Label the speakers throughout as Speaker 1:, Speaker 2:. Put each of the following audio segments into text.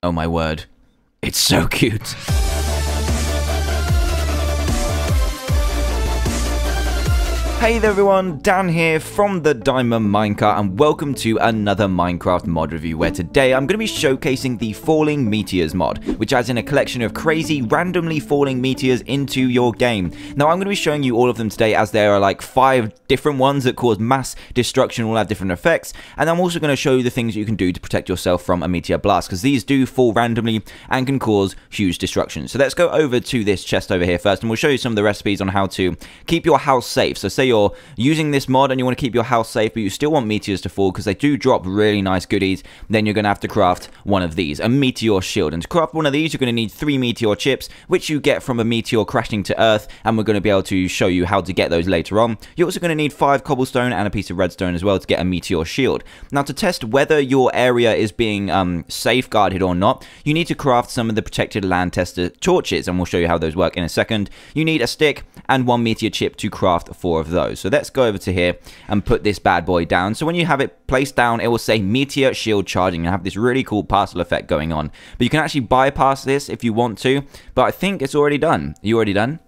Speaker 1: Oh my word. It's so cute. Hey there everyone, Dan here from TheDiamondMinecart and welcome to another Minecraft mod review where today I'm going to be showcasing the Falling Meteors mod, which adds in a collection of crazy randomly falling meteors into your game. Now I'm going to be showing you all of them today as there are like 5 different ones that cause mass destruction, all have different effects, and I'm also going to show you the things you can do to protect yourself from a meteor blast, because these do fall randomly and can cause huge destruction. So let's go over to this chest over here first and we'll show you some of the recipes on how to keep your house safe. So say you're using this mod and you want to keep your house safe, but you still want meteors to fall because they do drop really nice goodies, then you're going to have to craft one of these, a meteor shield. And to craft one of these, you're going to need 3 meteor chips, which you get from a meteor crashing to Earth, and we're going to be able to show you how to get those later on. You're also going to need 5 cobblestone and a piece of redstone as well to get a meteor shield. Now, to test whether your area is being safeguarded or not, you need to craft some of the protected land tester torches, and we'll show you how those work in a second. You need a stick and 1 meteor chip to craft 4 of those. So let's go over to here and put this bad boy down. So when you have it placed down, it will say meteor shield charging and have this really cool parcel effect going on. But you can actually bypass this if you want to, but I think it's already done. Are you already done?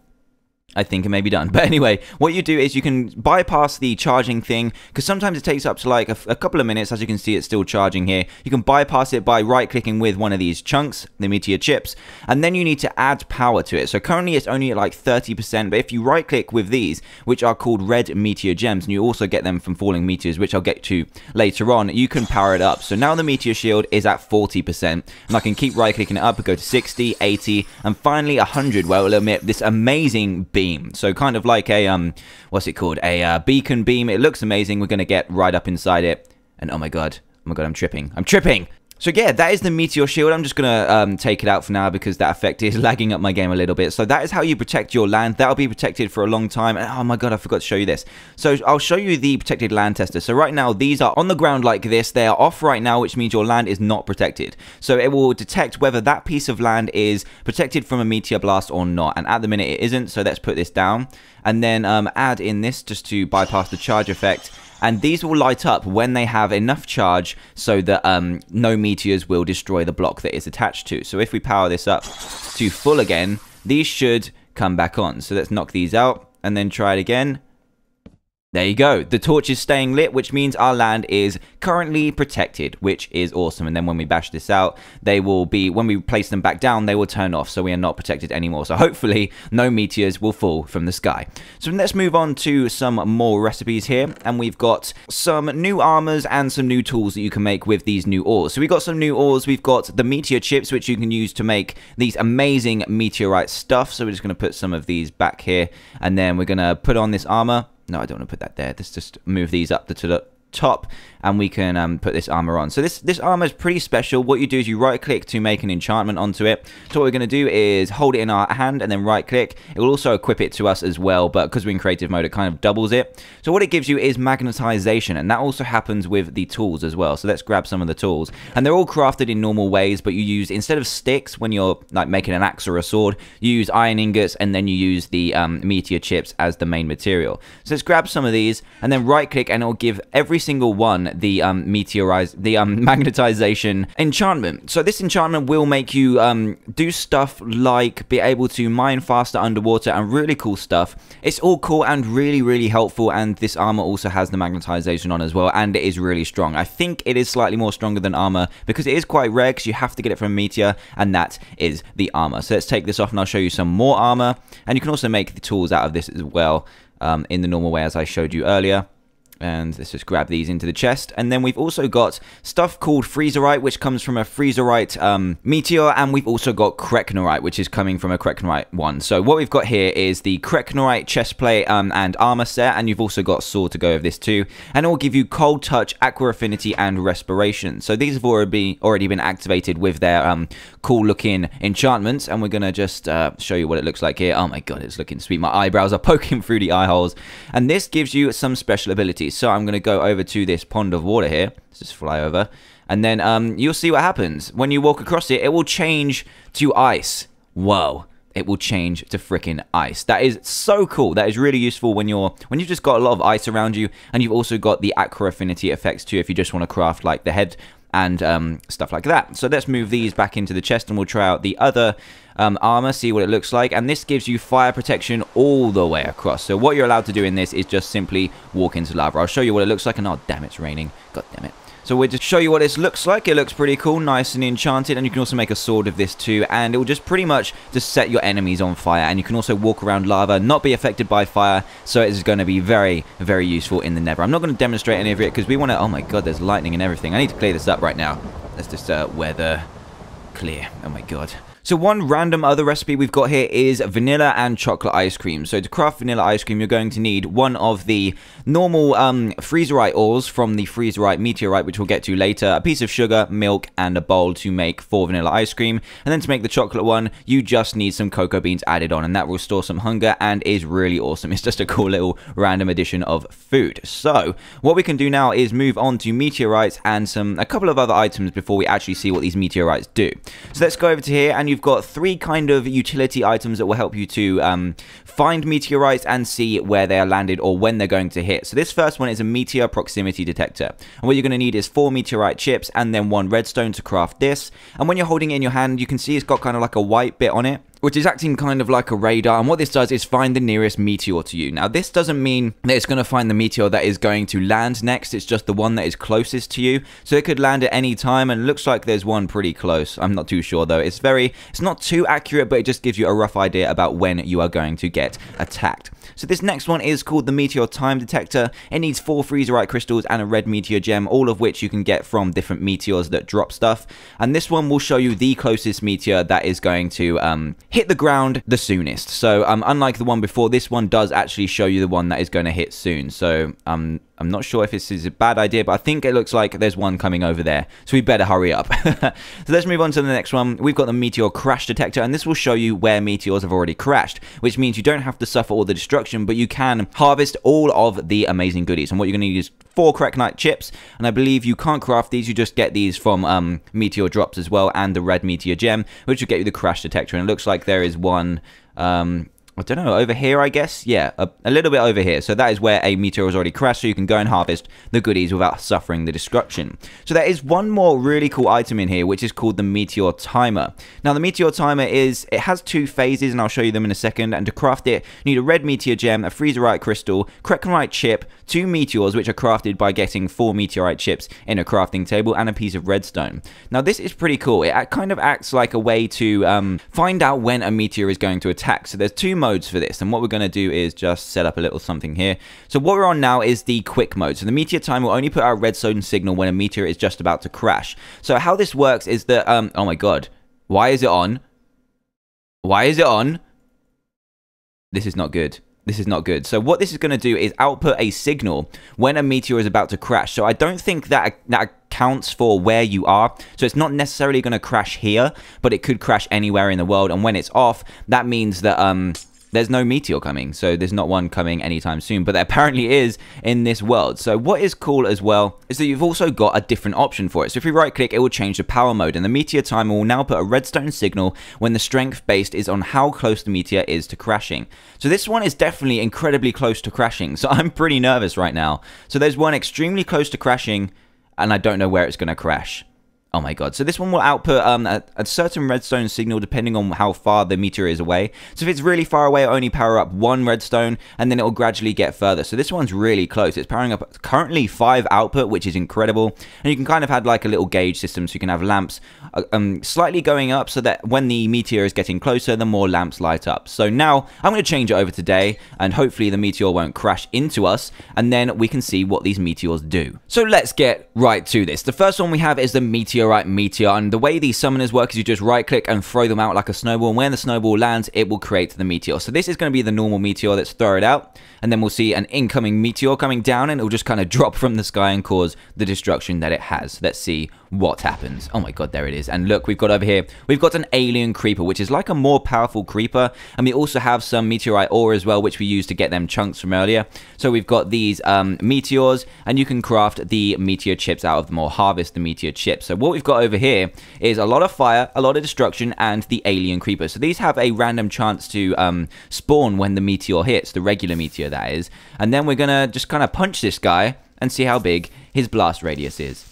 Speaker 1: I think it may be done. But anyway, what you do is you can bypass the charging thing, because sometimes it takes up to like a couple of minutes. As you can see, it's still charging here. You can bypass it by right-clicking with one of these chunks, the meteor chips, and then you need to add power to it. So currently it's only at like 30%, but if you right-click with these, which are called red meteor gems, and you also get them from falling meteors, which I'll get to later on, you can power it up. So now the meteor shield is at 40%, and I can keep right-clicking it up and go to 60, 80, and finally 100, where it will emit this amazing beam. So kind of like a, what's it called? A beacon beam. It looks amazing. We're going to get right up inside it. And oh my god, I'm tripping. I'm tripping! So yeah, that is the meteor shield. I'm just going to take it out for now because that effect is lagging up my game a little bit. So that is how you protect your land. That'll be protected for a long time. And oh my god, I forgot to show you this. So I'll show you the protected land tester. So right now, these are on the ground like this. They are off right now, which means your land is not protected. So it will detect whether that piece of land is protected from a meteor blast or not. And at the minute, it isn't. So let's put this down. And then add in this just to bypass the charge effect. And these will light up when they have enough charge so that no meteors will destroy the block that is attached to. So if we power this up to full again, these should come back on. So let's knock these out and then try it again. There you go. The torch is staying lit, which means our land is currently protected, which is awesome. And then when we bash this out, they will be, when we place them back down, they will turn off. So we are not protected anymore. So hopefully no meteors will fall from the sky. So let's move on to some more recipes here. And we've got some new armors and some new tools that you can make with these new ores. So we've got some new ores. We've got the meteor chips, which you can use to make these amazing meteorite stuff. So we're just going to put some of these back here. And then we're going to put on this armor. No, I don't want to put that there. Let's just move these up to the top, and we can put this armor on. So this armor is pretty special. What you do is you right click to make an enchantment onto it. So what we're going to do is hold it in our hand and then right click. It will also equip it to us as well, but because we're in creative mode, it kind of doubles it. So what it gives you is magnetization, and that also happens with the tools as well. So let's grab some of the tools, and they're all crafted in normal ways, but you use, instead of sticks when you're like making an axe or a sword, you use iron ingots, and then you use the meteor chips as the main material. So let's grab some of these and then right click, and it will give every single one the magnetization enchantment. So this enchantment will make you do stuff like be able to mine faster underwater and really cool stuff. It's all cool and really helpful, and this armor also has the magnetization on as well, and it is really strong. I think it is slightly more stronger than armor because it is quite rare, because you have to get it from a meteor, and that is the armor. So let's take this off and I'll show you some more armor, and you can also make the tools out of this as well in the normal way as I showed you earlier. And let's just grab these into the chest. And then we've also got stuff called freezerite, which comes from a freezerite meteor. And we've also got kreknorite, which is coming from a kreknorite one. So what we've got here is the kreknorite chestplate and armor set. And you've also got sword to go with this too. And it will give you cold touch, aqua affinity, and respiration. So these have already been activated with their cool looking enchantments. And we're going to just show you what it looks like here. Oh my god, it's looking sweet. My eyebrows are poking through the eye holes. And this gives you some special abilities. So I'm going to go over to this pond of water here. Let's just fly over. And then you'll see what happens. When you walk across it, it will change to ice. Whoa. It will change to freaking ice. That is so cool. That is really useful when you've just got a lot of ice around you, and you've also got the aqua affinity effects too if you just want to craft like the head and stuff like that. So let's move these back into the chest and we'll try out the other armor, see what it looks like. And this gives you fire protection all the way across. So what you're allowed to do in this is just simply walk into lava. I'll show you what it looks like, and oh damn, it's raining. God damn it. So we'll just show you what this looks like. It looks pretty cool, nice and enchanted, and you can also make a sword of this too, and it will just pretty much just set your enemies on fire, and you can also walk around lava, not be affected by fire, so it is going to be very, very useful in the nether. I'm not going to demonstrate any of it because we want to... Oh my god, there's lightning and everything. I need to clear this up right now. Let's just weather clear. Oh my god. So one random other recipe we've got here is vanilla and chocolate ice cream. So to craft vanilla ice cream, you're going to need one of the normal freezerite ores from the freezerite meteorite, which we'll get to later, a piece of sugar, milk, and a bowl to make 4 vanilla ice cream. And then to make the chocolate one, you just need some cocoa beans added on, and that will restore some hunger and is really awesome. It's just a cool little random addition of food. So what we can do now is move on to meteorites and a couple of other items before we actually see what these meteorites do. So let's go over to here, and you've got 3 kind of utility items that will help you to find meteorites and see where they are landed or when they're going to hit. So this first one is a meteor proximity detector, and what you're going to need is 4 meteorite chips and then 1 redstone to craft this. And when you're holding it in your hand, you can see it's got kind of like a white bit on it, which is acting kind of like a radar, and what this does is find the nearest meteor to you. Now, this doesn't mean that it's going to find the meteor that is going to land next, it's just the one that is closest to you. So it could land at any time, and it looks like there's one pretty close. I'm not too sure, though. It's not too accurate, but it just gives you a rough idea about when you are going to get attacked. So this next one is called the Meteor Time Detector. It needs 4 freezerite crystals and a red meteor gem, all of which you can get from different meteors that drop stuff. And this one will show you the closest meteor that is going to hit the ground the soonest. So unlike the one before, this one does actually show you the one that is going to hit soon. So I'm not sure if this is a bad idea, but I think it looks like there's one coming over there. So we better hurry up. So let's move on to the next one. We've got the Meteor Crash Detector, and this will show you where meteors have already crashed, which means you don't have to suffer all the destruction, but you can harvest all of the amazing goodies. And what you're going to need is 4 Cracknite chips, and I believe you can't craft these, you just get these from meteor drops as well, and the red meteor gem, which will get you the crash detector. And it looks like there is one I don't know, over here, I guess? Yeah, a little bit over here. So that is where a meteor has already crashed, so you can go and harvest the goodies without suffering the destruction. So there is one more really cool item in here, which is called the Meteor Timer. Now, the Meteor Timer it has 2 phases, and I'll show you them in a second. And to craft it, you need a red meteor gem, a freezerite crystal, Cracknite chip, 2 meteors, which are crafted by getting 4 meteorite chips in a crafting table, and a piece of redstone. Now, this is pretty cool. It kind of acts like a way to find out when a meteor is going to attack. So there's 2 modes for this, and what we're going to do is just set up a little something here. So what we're on now is the quick mode. So the meteor time will only put out a redstone signal when a meteor is just about to crash. So how this works is that oh my god, why is it on? Why is it on? This is not good. This is not good. So what this is going to do is output a signal when a meteor is about to crash. So I don't think that accounts for where you are. So it's not necessarily going to crash here, but it could crash anywhere in the world. And when it's off, that means that there's no meteor coming. So there's not one coming anytime soon, but there apparently is in this world. So what is cool as well is that you've also got a different option for it. So if you right click, it will change the power mode, and the meteor timer will now put a redstone signal when the strength based is on how close the meteor is to crashing. So this one is definitely incredibly close to crashing. So I'm pretty nervous right now. So there's one extremely close to crashing, and I don't know where it's going to crash. Oh my god. So this one will output a certain redstone signal depending on how far the meteor is away. So if it's really far away, it'll only power up 1 redstone, and then it will gradually get further. So this one's really close. It's powering up currently 5 output, which is incredible. And you can kind of have like a little gauge system, so you can have lamps slightly going up so that when the meteor is getting closer, the more lamps light up. So now I'm going to change it over to day, and hopefully the meteor won't crash into us, and then we can see what these meteors do. So let's get right to this. The first one we have is the meteor, and the way these summoners work is you just right click and throw them out like a snowball, and when the snowball lands, it will create the meteor. So this is going to be the normal meteor. Let's throw it out, and then we'll see an incoming meteor coming down, and it will just kind of drop from the sky and cause the destruction that it has. Let's see what happens. Oh my god, there it is. And look, we've got over here, we've got an alien creeper, which is like a more powerful creeper, and we also have some meteorite ore as well, which we used to get them chunks from earlier. So we've got these meteors, and you can craft the meteor chips out of them, or harvest the meteor chips. So what we've got over here is a lot of fire, a lot of destruction, and the alien creeper. So these have a random chance to spawn when the meteor hits, the regular meteor that is. And then we're gonna just kind of punch this guy and see how big his blast radius is.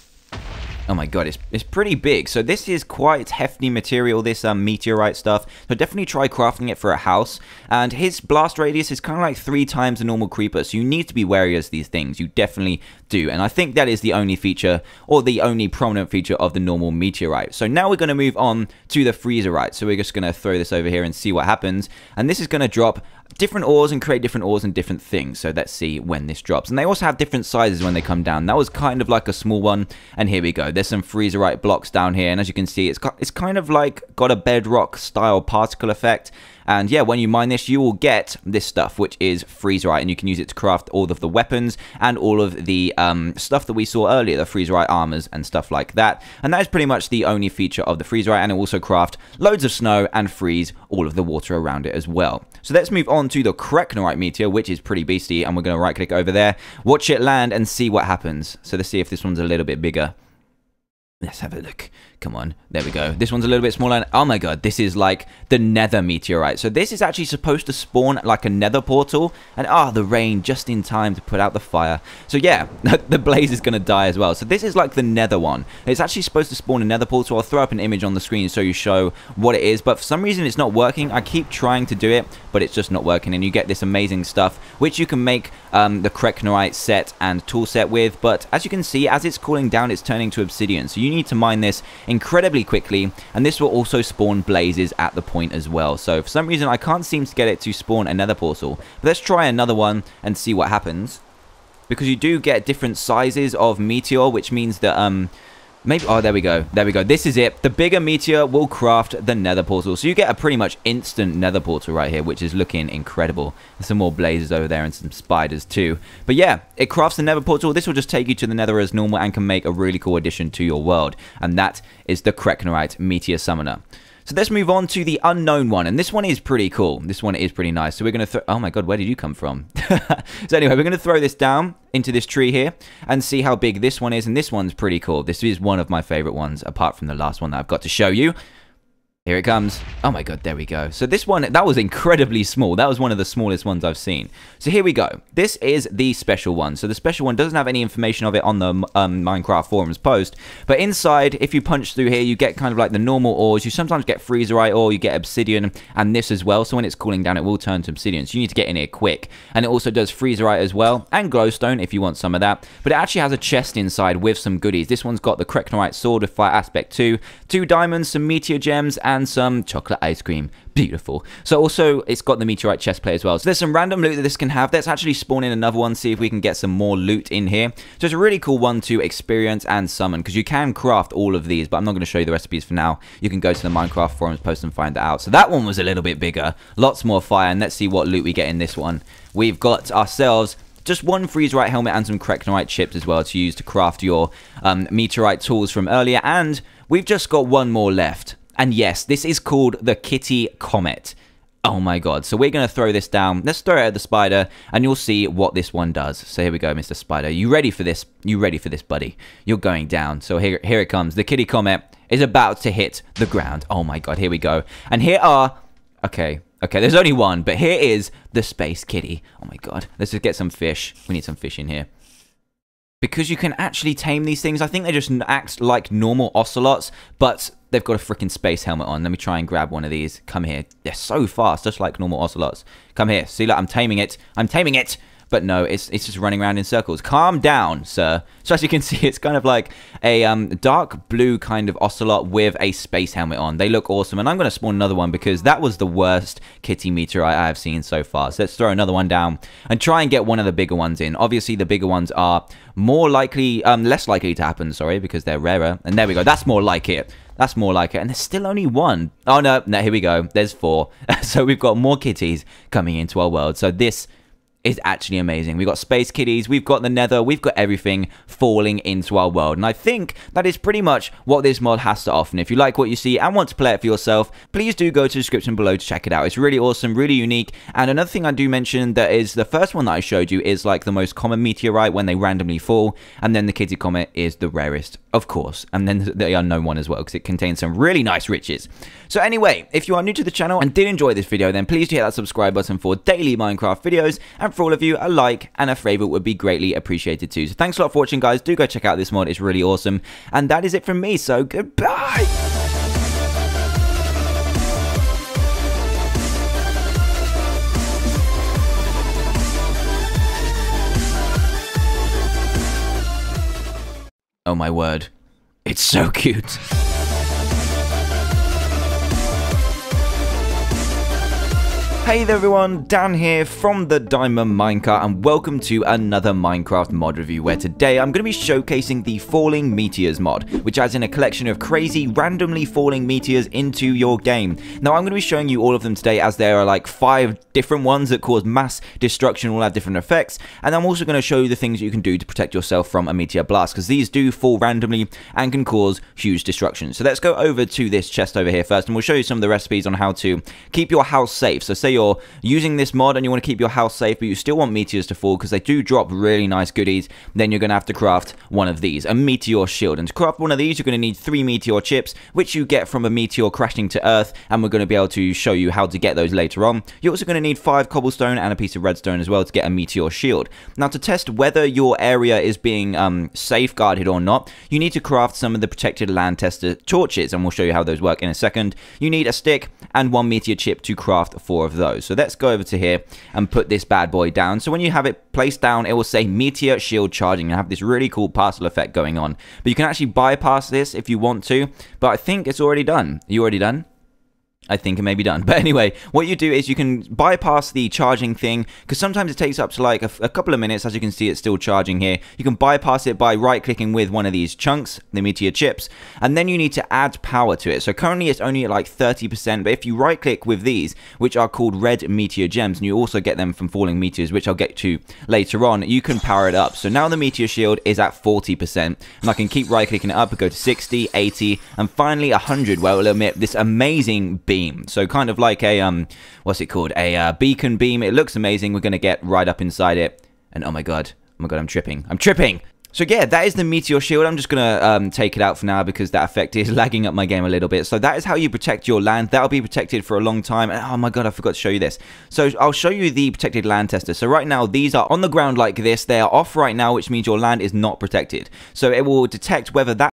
Speaker 1: Oh my god, it's pretty big. So this is quite hefty material, this meteorite stuff. So definitely try crafting it for a house. And his blast radius is kind of like 3 times the normal creeper. So you need to be wary of these things. You definitely do. And I think that is the only feature, or the only prominent feature of the normal meteorite. So now we're going to move on to the freezerite. So we're just going to throw this over here and see what happens. And this is going to drop different ores and create different ores and different things. So let's see when this drops. And they also have different sizes when they come down. That was kind of like a small one. And here we go. There's some freezerite blocks down here. And as you can see, it's kind of like got a bedrock style particle effect. And yeah, when you mine this, you will get this stuff, which is freezerite, and you can use it to craft all of the weapons and all of the stuff that we saw earlier, the freezerite armors and stuff like that. And that is pretty much the only feature of the freezerite, and it will also craft loads of snow and freeze all of the water around it as well. So let's move on to the Kreknorite meteor, which is pretty beastie, and we're going to right click over there, watch it land, and see what happens. So let's see if this one's a little bit bigger. Let's have a look. Come on. There we go. This one's a little bit smaller. Oh my god, this is like the nether meteorite. So this is actually supposed to spawn like a nether portal. And the rain just in time to put out the fire. So yeah, the blaze is going to die as well. So this is like the nether one. It's actually supposed to spawn a nether portal. I'll throw up an image on the screen so you show what it is. But for some reason it's not working. I keep trying to do it, but it's just not working. And you get this amazing stuff, which you can make the Kreknorite set and tool set with. But as you can see, as it's cooling down, it's turning to obsidian. So you need to mine this incredibly quickly, and this will also spawn blazes at the point as well. So for some reason I can't seem to get it to spawn another portal, but let's try another one and see what happens, because you do get different sizes of meteor, which means that maybe, there we go, this is it. The bigger meteor will craft the nether portal, so you get a pretty much instant nether portal right here, which is looking incredible. There's some more blazes over there and some spiders too, but yeah, it crafts the nether portal. This will just take you to the nether as normal and can make a really cool addition to your world, and that is the Kreknorite meteor summoner. So let's move on to the unknown one, and this one is pretty cool. This one is pretty nice. So we're going to throw... Oh my god, where did you come from? So anyway, we're going to throw this down into this tree here and see how big this one is, and this one's pretty cool. This is one of my favorite ones, apart from the last one that I've got to show you. Here it comes. Oh my god, there we go. So this one, that was incredibly small. That was one of the smallest ones I've seen. So here we go. This is the special one. So the special one doesn't have any information of it on the Minecraft forums post. But inside, if you punch through here, you get kind of like the normal ores. You sometimes get freezerite ore, you get obsidian, and this as well. So when it's cooling down, it will turn to obsidian. So you need to get in here quick. And it also does freezerite as well, and glowstone if you want some of that. But it actually has a chest inside with some goodies. This one's got the Kreknorite sword with fire aspect 2, 2 diamonds, some meteor gems, and some chocolate ice cream. Beautiful. So also it's got the meteorite chest plate as well. So there's some random loot that this can have. Let's actually spawn in another one, see if we can get some more loot in here. So it's a really cool one to experience and summon, because you can craft all of these, but I'm not going to show you the recipes for now. You can go to the Minecraft forums post and find that out. So that one was a little bit bigger, lots more fire, and let's see what loot we get in this one. We've got ourselves just one freezerite helmet and some Kreknorite chips as well to use to craft your meteorite tools from earlier, and we've just got one more left. And yes, this is called the Kitty Comet. Oh my god. So we're going to throw this down. Let's throw it at the spider, and you'll see what this one does. So here we go, Mr. Spider. You ready for this? You ready for this, buddy? You're going down. So here it comes. The Kitty Comet is about to hit the ground. Oh my god, here we go. And here are... Okay, there's only one, but here is the Space Kitty. Oh my god. Let's just get some fish. We need some fish in here. Because you can actually tame these things. I think they just act like normal ocelots, but they've got a freaking space helmet on. Let me try and grab one of these. Come here. They're so fast, just like normal ocelots. Come here. See, look, I'm taming it. I'm taming it. But no, it's just running around in circles. Calm down, sir. So as you can see, it's kind of like a dark blue kind of ocelot with a space helmet on. They look awesome. And I'm going to spawn another one because that was the worst kitty meteorite I have seen so far. So let's throw another one down and try and get one of the bigger ones in. Obviously, the bigger ones are more likely, less likely to happen, sorry, because they're rarer. And there we go. That's more like it. That's more like it. And there's still only one. Oh, no, here we go. There's 4. So we've got more kitties coming into our world. So this is actually amazing. We've got space kitties, we've got the nether, we've got everything falling into our world. And I think that is pretty much what this mod has to offer. And if you like what you see and want to play it for yourself, please do go to the description below to check it out. It's really awesome, really unique. And another thing I do mention that is the first one that I showed you is like the most common meteorite when they randomly fall. And then the Kitty Comet is the rarest of course, and then the unknown one as well, because it contains some really nice riches. So anyway, if you are new to the channel and did enjoy this video, then please do hit that subscribe button for daily Minecraft videos, and for all of you, a like and a favourite would be greatly appreciated too. So thanks a lot for watching, guys. Do go check out this mod, it's really awesome. And that is it from me, so goodbye! Oh my word, it's so cute. Hey there everyone, Dan here from TheDiamondMinecart, and welcome to another Minecraft mod review, where today I'm going to be showcasing the Falling Meteors mod, which adds in a collection of crazy randomly falling meteors into your game. Now I'm going to be showing you all of them today, as there are like 5 different ones that cause mass destruction, all have different effects, and I'm also going to show you the things you can do to protect yourself from a meteor blast, because these do fall randomly and can cause huge destruction. So let's go over to this chest over here first, and we'll show you some of the recipes on how to keep your house safe. So say you're using this mod and you want to keep your house safe, but you still want meteors to fall, because they do drop really nice goodies, then you're going to have to craft one of these, a meteor shield. And to craft one of these, you're going to need 3 meteor chips, which you get from a meteor crashing to Earth, and we're going to be able to show you how to get those later on. You're also going to need 5 cobblestone and a piece of redstone as well to get a meteor shield. Now, to test whether your area is being safeguarded or not, you need to craft some of the protected land tester torches, and we'll show you how those work in a second. You need a stick and 1 meteor chip to craft 4 of those. So let's go over to here and put this bad boy down. So when you have it placed down, it will say meteor shield charging and have this really cool parcel effect going on. But you can actually bypass this if you want to, but I think it's already done. Are you already done? I think it may be done. But anyway, what you do is you can bypass the charging thing, because sometimes it takes up to like a couple of minutes. As you can see, it's still charging here. You can bypass it by right-clicking with one of these chunks, the meteor chips, and then you need to add power to it. So currently it's only at like 30%, but if you right-click with these, which are called red meteor gems, and you also get them from falling meteors, which I'll get to later on, you can power it up. So now the meteor shield is at 40%, and I can keep right-clicking it up and go to 60, 80, and finally 100, where it will emit this amazing beam. So kind of like a, what's it called? A beacon beam. It looks amazing. We're going to get right up inside it. And oh my god, I'm tripping. I'm tripping! So yeah, that is the meteor shield. I'm just going to take it out for now, because that effect is lagging up my game a little bit. So that is how you protect your land. That'll be protected for a long time. And oh my god, I forgot to show you this. So I'll show you the protected land tester. So right now, these are on the ground like this. They are off right now, which means your land is not protected. So it will detect whether that